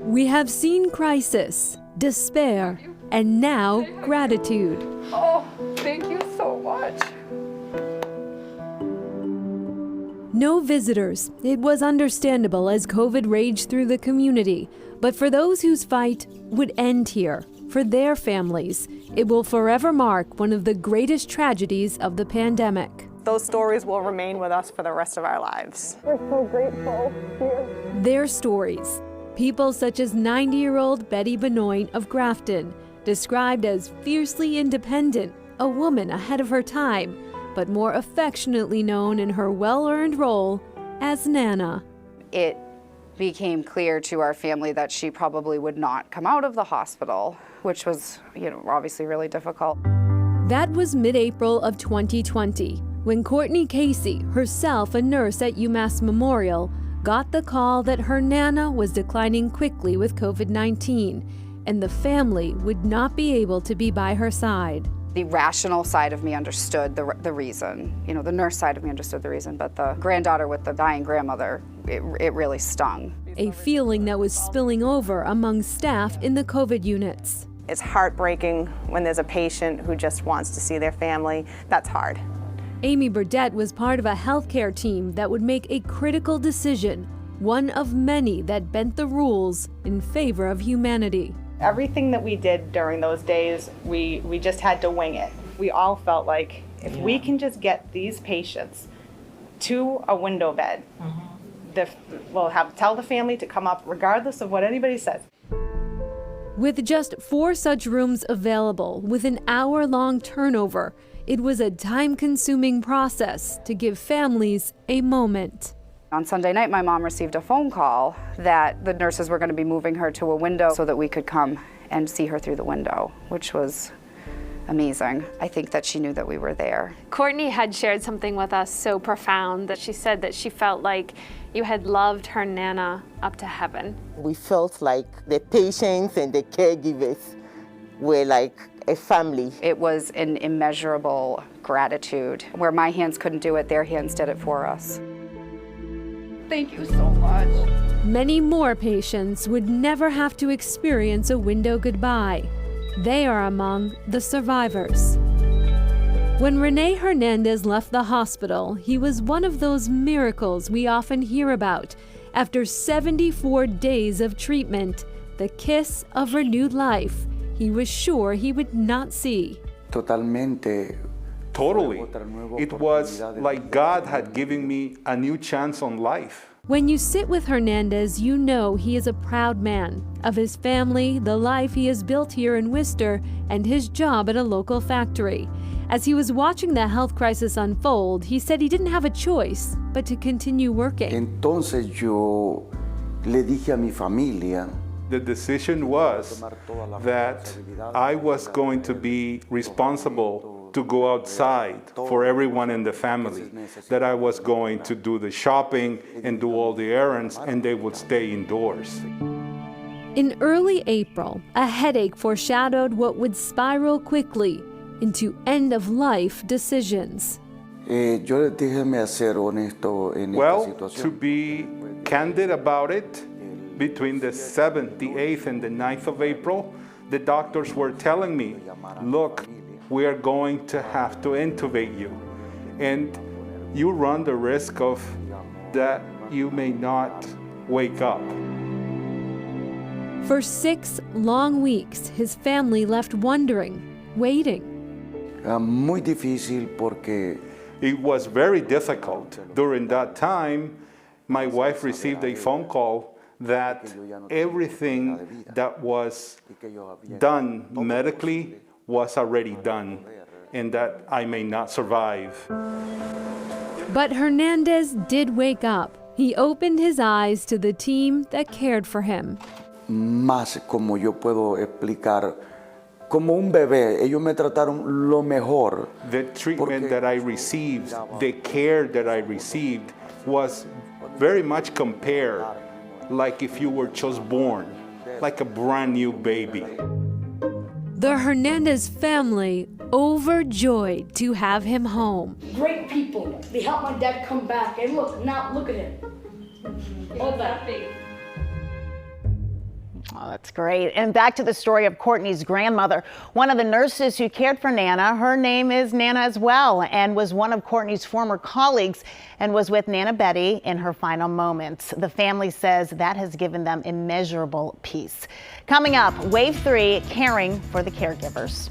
We have seen crisis, despair, and now gratitude. Oh, thank you so much. No visitors. It was understandable as COVID raged through the community. But for those whose fight would end here, for their families, it will forever mark one of the greatest tragedies of the pandemic. Those stories will remain with us for the rest of our lives. We're so grateful. Their stories. People such as 90-year-old Betty Benoit of Grafton, described as fiercely independent, a woman ahead of her time, but more affectionately known in her well-earned role as Nana. It became clear to our family that she probably would not come out of the hospital, which was, obviously really difficult. That was mid-April of 2020, when Courtney Casey, herself a nurse at UMass Memorial, got the call that her Nana was declining quickly with COVID-19, and the family would not be able to be by her side. The rational side of me understood the reason. The nurse side of me understood the reason, but the granddaughter with the dying grandmother, it really stung. A feeling that was spilling over among staff in the COVID units. It's heartbreaking when there's a patient who just wants to see their family. That's hard. Amy Burdett was part of a healthcare team that would make a critical decision, one of many that bent the rules in favor of humanity. Everything that we did during those days, we just had to wing it. We all felt like if we can just get these patients to a window bed, we'll tell the family to come up regardless of what anybody says. With just 4 such rooms available, with an hour-long turnover, it was a time-consuming process to give families a moment. On Sunday night, my mom received a phone call that the nurses were going to be moving her to a window so that we could come and see her through the window, which was amazing. I think that she knew that we were there. Courtney had shared something with us so profound that she said that she felt like you had loved her Nana up to heaven. We felt like the patients and the caregivers were like a family. It was an immeasurable gratitude. Where my hands couldn't do it, their hands did it for us. Thank you so much. Many more patients would never have to experience a window goodbye. They are among the survivors. When Rene Hernandez left the hospital, he was one of those miracles we often hear about. After 74 days of treatment, the kiss of renewed life he was sure he would not see. Totally. It was like God had given me a new chance on life. When you sit with Hernandez, you know he is a proud man of his family, the life he has built here in Worcester, and his job at a local factory. As he was watching the health crisis unfold, he said he didn't have a choice but to continue working. Entonces yo le dije a mi familia. The decision was that I was going to be responsible to go outside for everyone in the family, that I was going to do the shopping and do all the errands, and they would stay indoors. In early April, a headache foreshadowed what would spiral quickly into end-of-life decisions. Well, to be candid about it, between the 7th, the 8th, and the 9th of April, the doctors were telling me, look, we are going to have to intubate you. And you run the risk of that you may not wake up. For 6 long weeks, his family left wondering, waiting. Muy difícil porque it was very difficult. During that time, my wife received a phone call that everything that was done medically was already done, and that I may not survive. But Hernandez did wake up. He opened his eyes to the team that cared for him. Más como yo puedo explicar, como un bebé, ellos me trataron lo mejor. The treatment that I received, the care that I received was very much compared like if you were just born, like a brand new baby. The Hernandez family overjoyed to have him home. Great people. They helped my dad come back. And look at him. All that. Oh, that's great. And back to the story of Courtney's grandmother. One of the nurses who cared for Nana, her name is Nana as well, and was one of Courtney's former colleagues and was with Nana Betty in her final moments. The family says that has given them immeasurable peace. Coming up, Wave 3, caring for the caregivers.